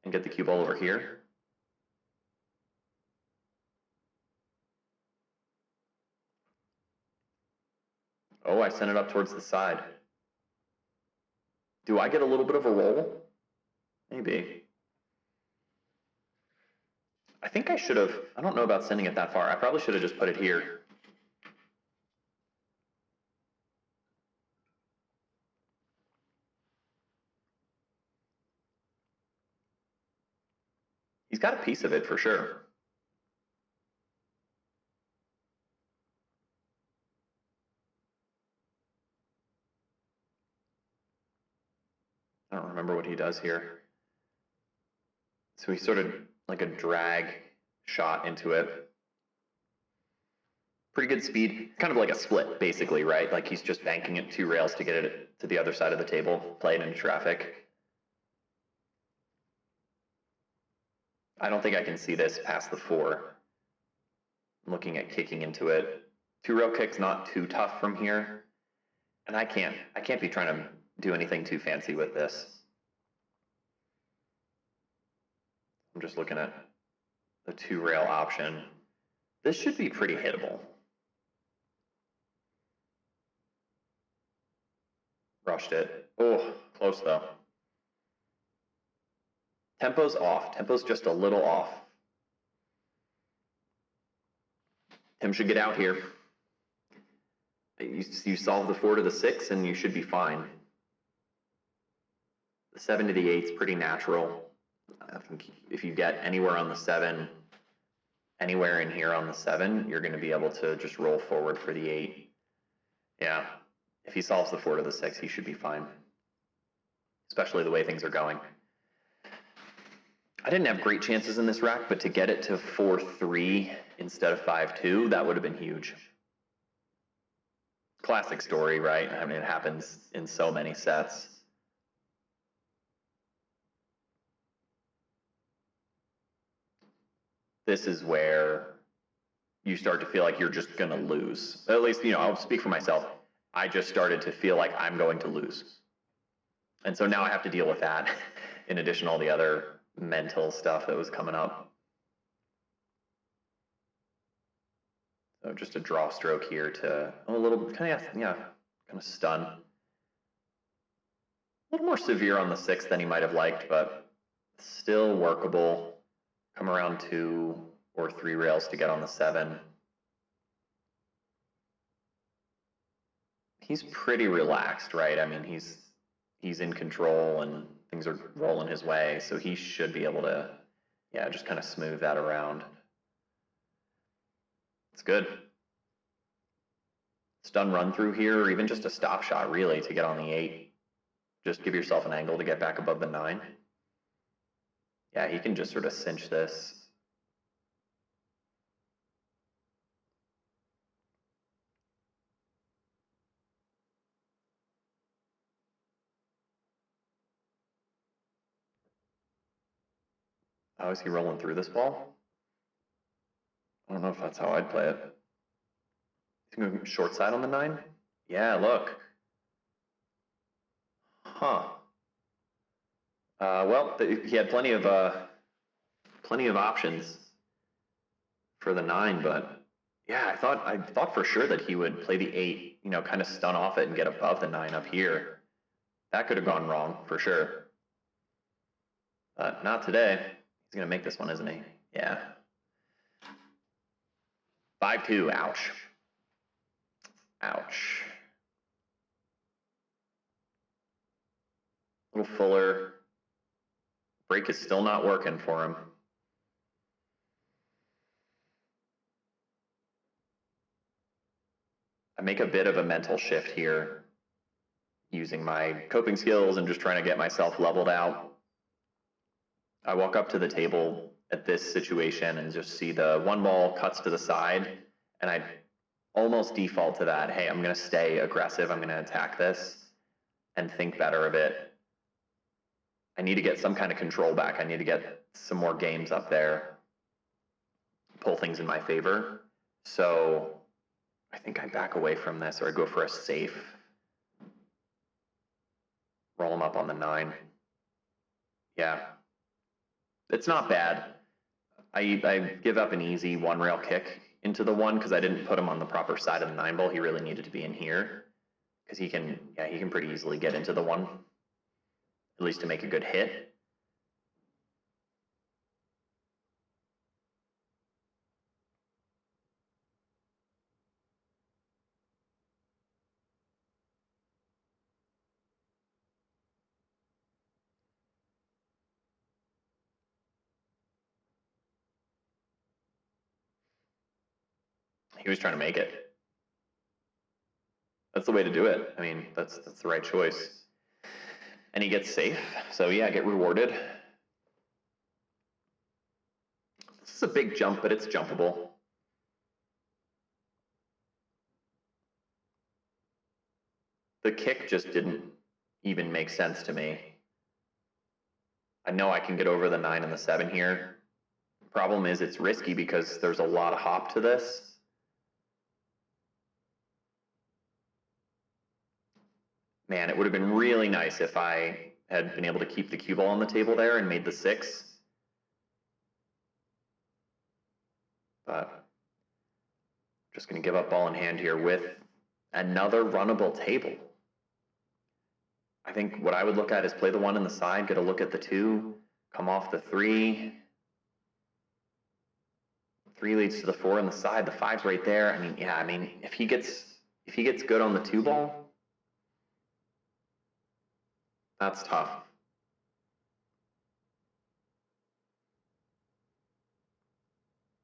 [SPEAKER 1] and get the cue ball over here? Oh, I sent it up towards the side. Do I get a little bit of a roll? Maybe. I think I should have, I don't know about sending it that far. I probably should have just put it here. He's got a piece of it for sure. I don't remember what he does here. So he's sort of like a drag shot into it. Pretty good speed, kind of like a split, basically, right? Like he's just banking it 2 rails to get it to the other side of the table, play it into traffic. I don't think I can see this past the 4. I'm looking at kicking into it. 2-rail kick's not too tough from here. And I can't be trying to do anything too fancy with this. I'm just looking at the 2-rail option. This should be pretty hittable. Rushed it. Oh, close though. Tempo's off. Tempo's just a little off. Tim should get out here. You solve the 4 to the 6 and you should be fine. The 7 to the 8's pretty natural. I think if you get anywhere on the 7, anywhere in here on the 7, you're going to be able to just roll forward for the 8. Yeah, if he solves the 4 to the 6, he should be fine, especially the way things are going. I didn't have great chances in this rack, but to get it to 4-3 instead of 5-2, that would have been huge. Classic story, right? I mean, it happens in so many sets. This is where you start to feel like you're just going to lose. At least, I'll speak for myself. I just started to feel like I'm going to lose. And so now I have to deal with that in addition to all the other mental stuff that was coming up. So just a draw stroke here to a little kind of stun. A little more severe on the 6 than he might have liked, but still workable. Come around 2 or 3 rails to get on the 7. He's pretty relaxed, right? I mean, he's in control and things are rolling his way, so he should be able to, just kind of smooth that around. It's good. Stun run through here, or even just a stop shot, really, to get on the 8. Just give yourself an angle to get back above the 9. Yeah, he can just sort of cinch this. How is he rolling through this ball? I don't know if that's how I'd play it. He's going short side on the 9? Yeah, look. Huh. Well, he had plenty of options for the 9, but yeah, I thought for sure that he would play the 8, kind of stun off it and get above the 9 up here. That could have gone wrong for sure. But not today. He's going to make this one, isn't he? Yeah. 5-2, ouch. Ouch. A little fuller. Break is still not working for him. I make a bit of a mental shift here using my coping skills and just trying to get myself leveled out. I walk up to the table at this situation and just see the 1 ball cuts to the side, and I almost default to that. Hey, I'm going to stay aggressive. I'm going to attack this and think better of it. I need to get some kind of control back. I need to get some more games up there, pull things in my favor. So I think I back away from this, or I go for a safe. Roll him up on the 9. Yeah. It's not bad. I give up an easy 1-rail kick into the 1 because I didn't put him on the proper side of the 9 ball. He really needed to be in here because he can pretty easily get into the 1, at least to make a good hit. He was trying to make it. That's the way to do it. I mean, that's the right choice. And he gets safe, so yeah, get rewarded. This is a big jump, but it's jumpable. The kick just didn't even make sense to me. I know I can get over the 9 and the 7 here. Problem is it's risky because there's a lot of hop to this. Man, it would have been really nice if I had been able to keep the cue ball on the table there and made the 6. But I'm just going to give up ball in hand here with another runnable table. I think what I would look at is play the 1 in the side, get a look at the 2, come off the 3. 3 leads to the 4 in the side, the 5's right there. I mean, yeah, if he gets good on the 2 ball, that's tough.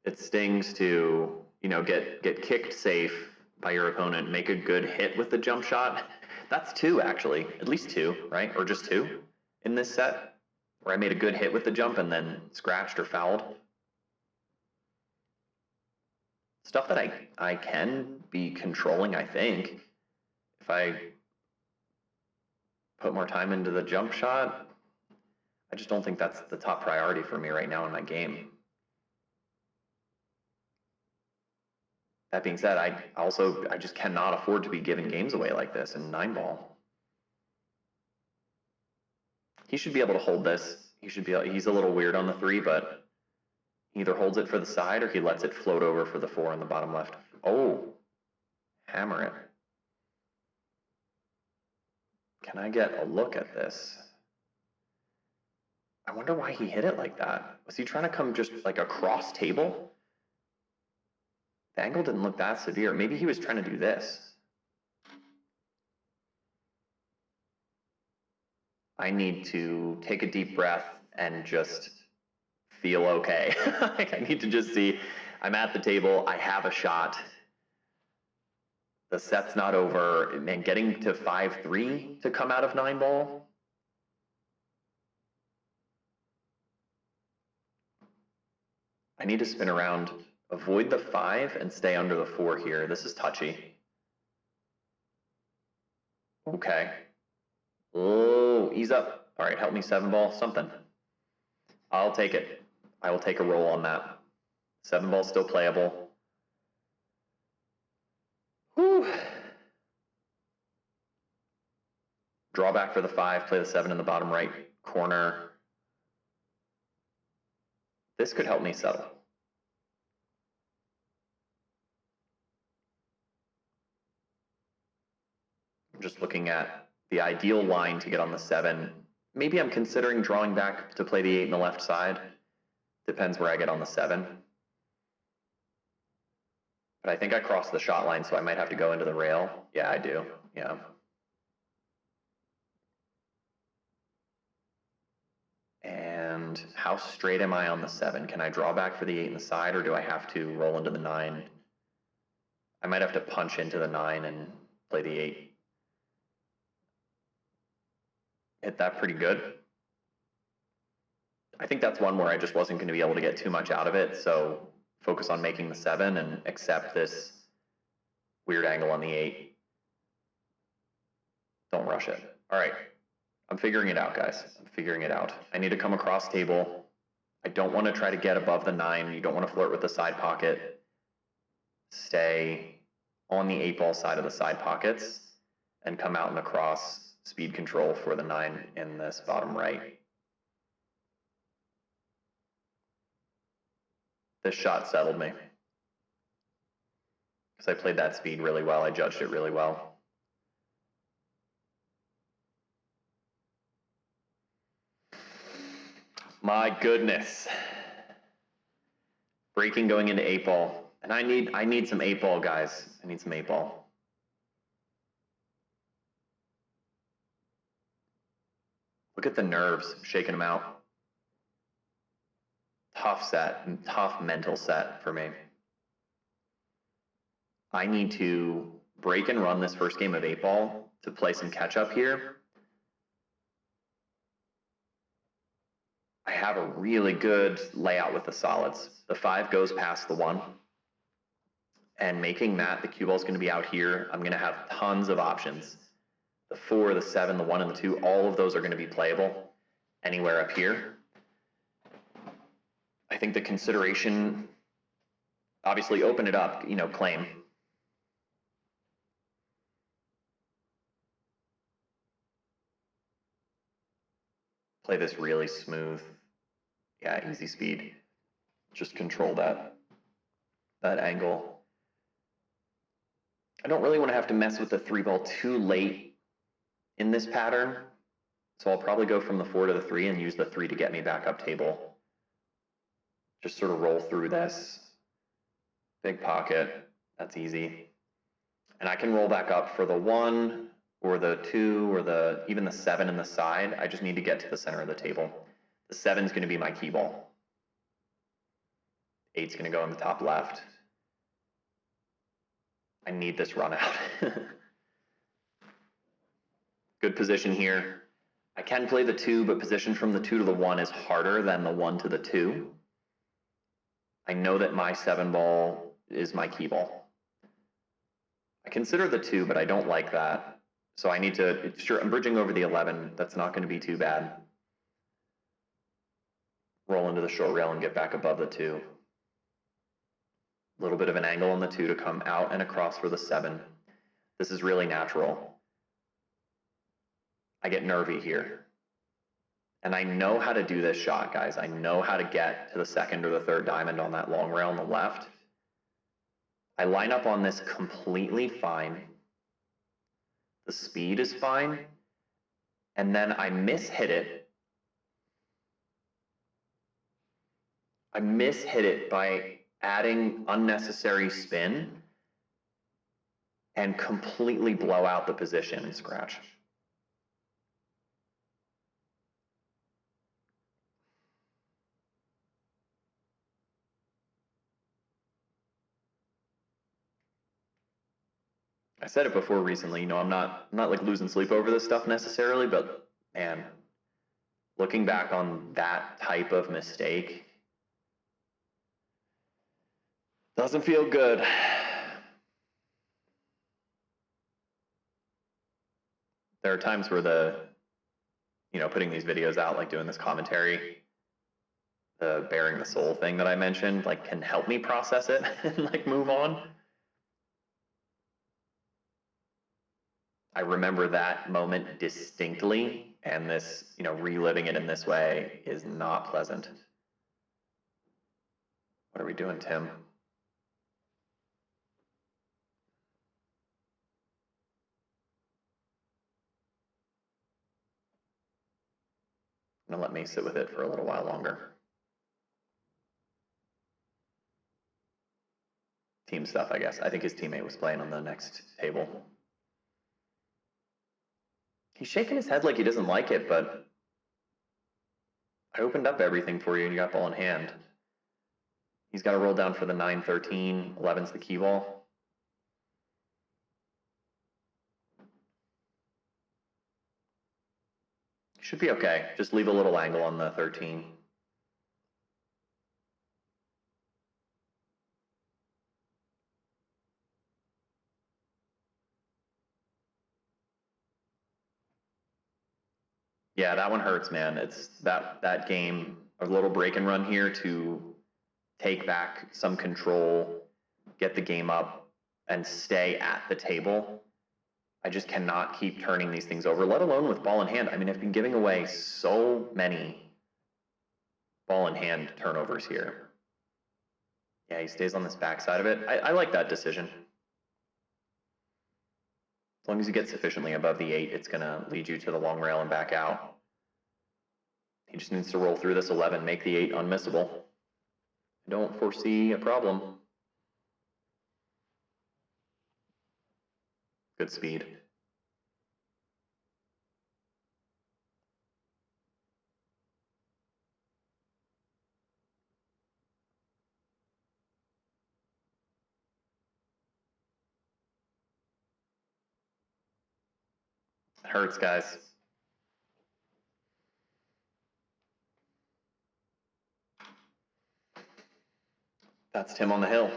[SPEAKER 1] It stings to, get kicked safe by your opponent, make a good hit with the jump shot. That's 2, actually. At least 2, right? Or just 2 in this set, where I made a good hit with the jump and then scratched or fouled. Stuff that I can be controlling, I think. If I put more time into the jump shot, I just don't think that's the top priority for me right now in my game. That being said, I just cannot afford to be giving games away like this in 9-ball. He should be able to hold this. He's a little weird on the 3, but he either holds it for the side or he lets it float over for the 4 in the bottom left. Oh, hammer it. Can I get a look at this? I wonder why he hit it like that. Was he trying to come just like across table? The angle didn't look that severe. Maybe he was trying to do this. I need to take a deep breath and just feel okay. I need to just see, I'm at the table, I have a shot. The set's not over, and getting to 5-3 to come out of 9-ball. I need to spin around, avoid the 5 and stay under the 4 here. This is touchy. Okay. Oh, ease up. All right, help me 7-ball, something. I'll take it. I will take a roll on that. 7-ball still playable. Whew. Draw back for the 5, play the 7 in the bottom right corner. This could help me settle. I'm just looking at the ideal line to get on the 7. Maybe I'm considering drawing back to play the 8 in the left side. Depends where I get on the 7. But I think I crossed the shot line, so I might have to go into the rail. Yeah, I do. Yeah. And how straight am I on the 7? Can I draw back for the 8 in the side, or do I have to roll into the 9? I might have to punch into the 9 and play the 8. Hit that pretty good. I think that's one where I just wasn't going to be able to get too much out of it, so focus on making the 7 and accept this weird angle on the 8. Don't rush it. All right. I'm figuring it out, guys. I'm figuring it out. I need to come across table. I don't want to try to get above the 9. You don't want to flirt with the side pocket. Stay on the 8-ball side of the side pockets and come out and across speed control for the 9 in this bottom right. This shot settled me because I played that speed really well. I judged it really well. My goodness. Breaking going into 8-ball. And I need some 8-ball, guys. I need some 8-ball. Look at the nerves, shaking them out. Tough set, tough mental set for me. I need to break and run this first game of 8-ball to play some catch up here. I have a really good layout with the solids. The 5 goes past the 1. And making that, the cue ball is going to be out here. I'm going to have tons of options. The 4, the 7, the 1, and the 2, all of those are going to be playable anywhere up here. I think the consideration, obviously open it up, you know, claim. Play this really smooth. Yeah, easy speed. Just control that angle. I don't really want to have to mess with the 3-ball too late in this pattern. So I'll probably go from the 4 to the 3 and use the 3 to get me back up table. Just sort of roll through this. Big pocket, that's easy. And I can roll back up for the 1 or the 2 or even the 7 in the side. I just need to get to the center of the table. The 7 is going to be my key ball. 8's going to go in the top left. I need this run out. Good position here. I can play the 2, but position from the 2 to the 1 is harder than the 1 to the 2. I know that my 7 ball is my key ball. I consider the 2, but I don't like that. So I need to, sure, I'm bridging over the 11. That's not going to be too bad. Roll into the short rail and get back above the 2. A little bit of an angle on the 2 to come out and across for the 7. This is really natural. I get nervy here. And I know how to do this shot, guys. I know how to get to the 2nd or the 3rd diamond on that long rail on the left. I line up on this completely fine. The speed is fine. And then I mishit it. I mishit it by adding unnecessary spin and completely blow out the position and scratch. I said it before recently, you know, I'm not like losing sleep over this stuff necessarily, but man, looking back on that type of mistake doesn't feel good. There are times where putting these videos out, like doing this commentary, the bearing the soul thing that I mentioned, like can help me process it and like move on. I remember that moment distinctly, and this, reliving it in this way is not pleasant. What are we doing, Tim? I'm gonna let me sit with it for a little while longer. Team stuff, I guess. I think his teammate was playing on the next table. He's shaking his head like he doesn't like it, but I opened up everything for you and you got ball in hand. He's got to roll down for the 9-13. 11's the key ball. Should be okay. Just leave a little angle on the 13. Yeah, that one hurts, man. It's that game, a little break and run here to take back some control, get the game up, and stay at the table. I just cannot keep turning these things over, let alone with ball in hand. I mean, I've been giving away so many ball in hand turnovers here. Yeah, he stays on this backside of it. I like that decision. As long as you get sufficiently above the 8, it's going to lead you to the long rail and back out. He just needs to roll through this 11, make the 8 unmissable. I don't foresee a problem. Good speed. It hurts, guys. That's Tim on the hill.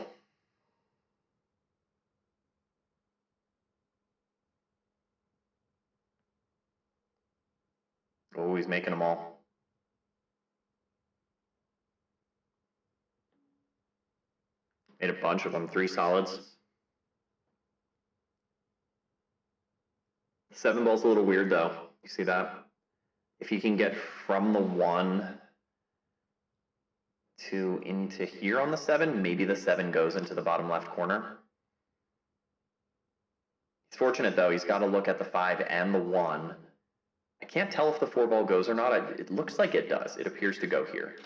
[SPEAKER 1] Oh, he's making them all. Made a bunch of them, 3 solids. 7 ball's a little weird though. You see that? If he can get from the 1 to into here on the 7, maybe the 7 goes into the bottom left corner. He's fortunate though, he's got to look at the 5 and the 1. I can't tell if the 4 ball goes or not. It looks like it does. It appears to go here.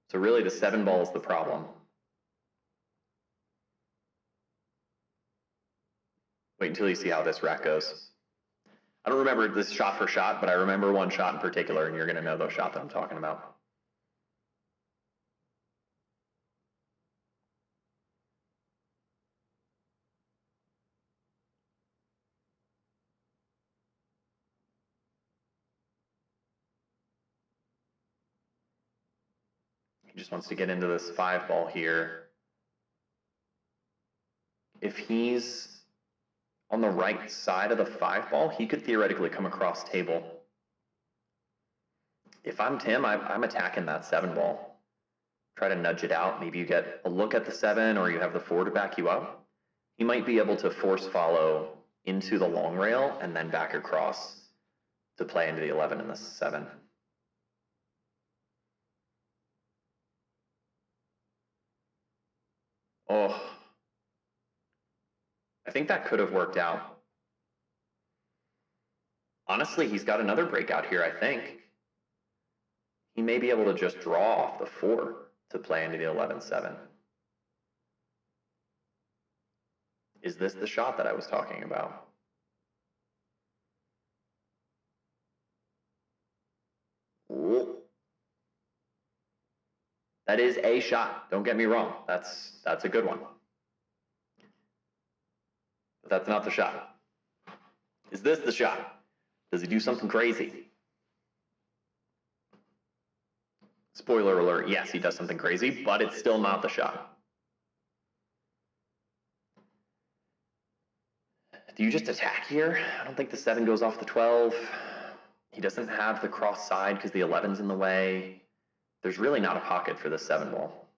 [SPEAKER 1] So really the 7 ball is the problem. Wait until you see how this rack goes. I don't remember this shot for shot, but I remember one shot in particular, and you're going to know the shot that I'm talking about. He just wants to get into this 5 ball here. If he's on the right side of the 5 ball, he could theoretically come across table. If I'm Tim, I'm attacking that 7 ball. Try to nudge it out. Maybe you get a look at the 7 or you have the 4 to back you up. He might be able to force follow into the long rail and then back across to play into the 11 and the 7. Oh, I think that could have worked out. Honestly, he's got another breakout here, I think. He may be able to just draw off the 4 to play into the 11-7. Is this the shot that I was talking about? Ooh. That is a shot. Don't get me wrong. That's a good one. But that's not the shot. Is this the shot? Does he do something crazy? Spoiler alert, yes, he does something crazy, but it's still not the shot. Do you just attack here? I don't think the 7 goes off the 12. He doesn't have the cross side because the 11's in the way. There's really not a pocket for the 7 ball.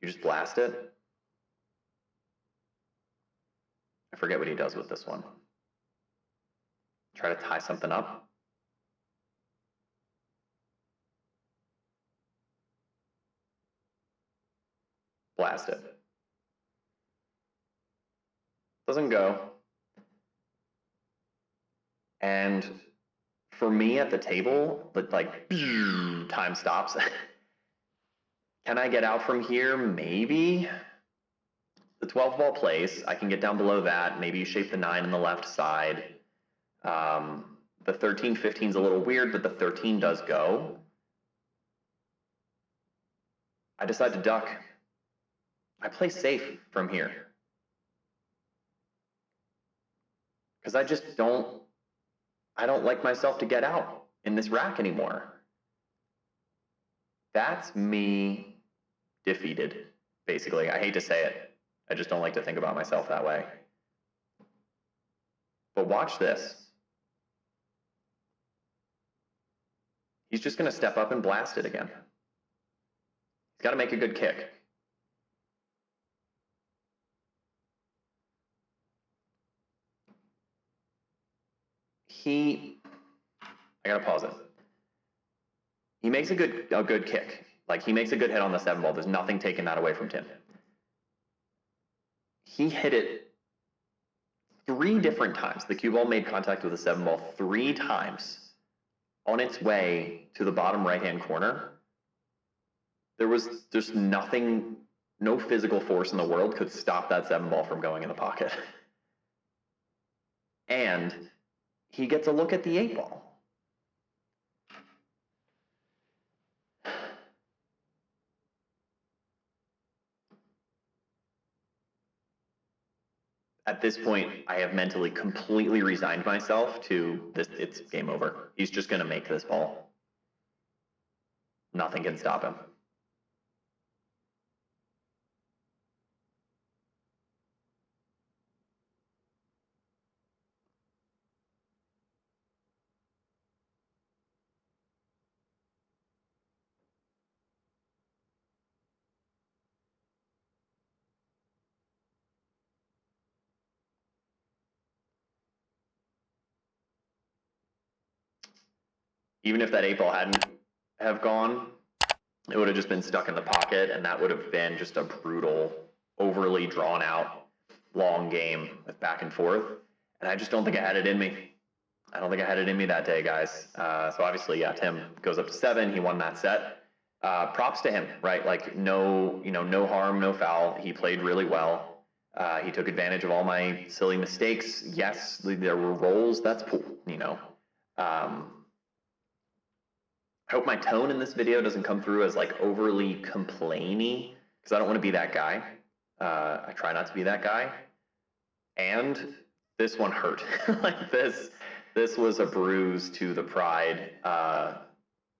[SPEAKER 1] You just blast it. I forget what he does with this one. Try to tie something up. Blast it. Doesn't go. And for me at the table, like time stops. Can I get out from here? Maybe. The 12 ball plays. I can get down below that. Maybe you shape the 9 on the left side. The 13, 15 is a little weird, but the 13 does go. I decide to duck. I play safe from here. Because I don't like myself to get out in this rack anymore. That's me defeated, basically. I hate to say it. I just don't like to think about myself that way. But watch this. He's just going to step up and blast it again. He's got to make a good kick. I gotta pause it. He makes a good kick. Like, he makes a good hit on the 7 ball. There's nothing taking that away from Tim. He hit it 3 different times. The cue ball made contact with the 7 ball 3 times on its way to the bottom right-hand corner. There was just nothing, no physical force in the world could stop that 7 ball from going in the pocket. And he gets a look at the 8 ball. at this point, I have mentally completely resigned myself to this. It's game over. He's just going to make this ball. Nothing can stop him. Even if that 8-ball hadn't have gone, it would have just been stuck in the pocket, and that would have been just a brutal, overly drawn out, long game with back and forth. And I just don't think I had it in me. I don't think I had it in me that day, guys. So obviously, yeah, Tim goes up to 7. He won that set. Props to him, right? Like no harm, no foul. He played really well. He took advantage of all my silly mistakes. Yes, there were rolls. That's cool, I hope my tone in this video doesn't come through as like overly complainy, because I don't want to be that guy. I try not to be that guy. And this one hurt. Like this was a bruise to the pride.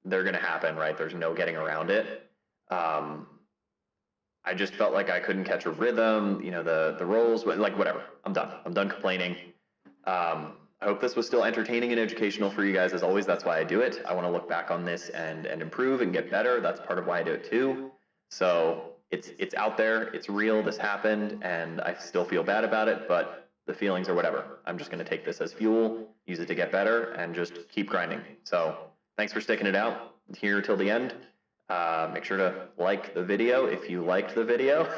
[SPEAKER 1] They're gonna happen, right? There's no getting around it. I just felt like I couldn't catch a rhythm. The rolls, like whatever. I'm done. I'm done complaining. I hope this was still entertaining and educational for you guys. As always, that's why I do it. I want to look back on this and improve and get better. That's part of why I do it too. So it's out there. It's real. This happened, and I still feel bad about it, but the feelings are whatever. I'm just going to take this as fuel, use it to get better, and just keep grinding. So thanks for sticking it out here till the end. Make sure to like the video if you liked the video.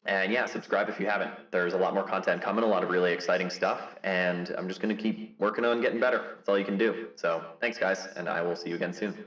[SPEAKER 1] And yeah, subscribe if you haven't. There's a lot more content coming, a lot of really exciting stuff, and I'm just going to keep working on getting better. That's all you can do. So thanks, guys, and I will see you again soon.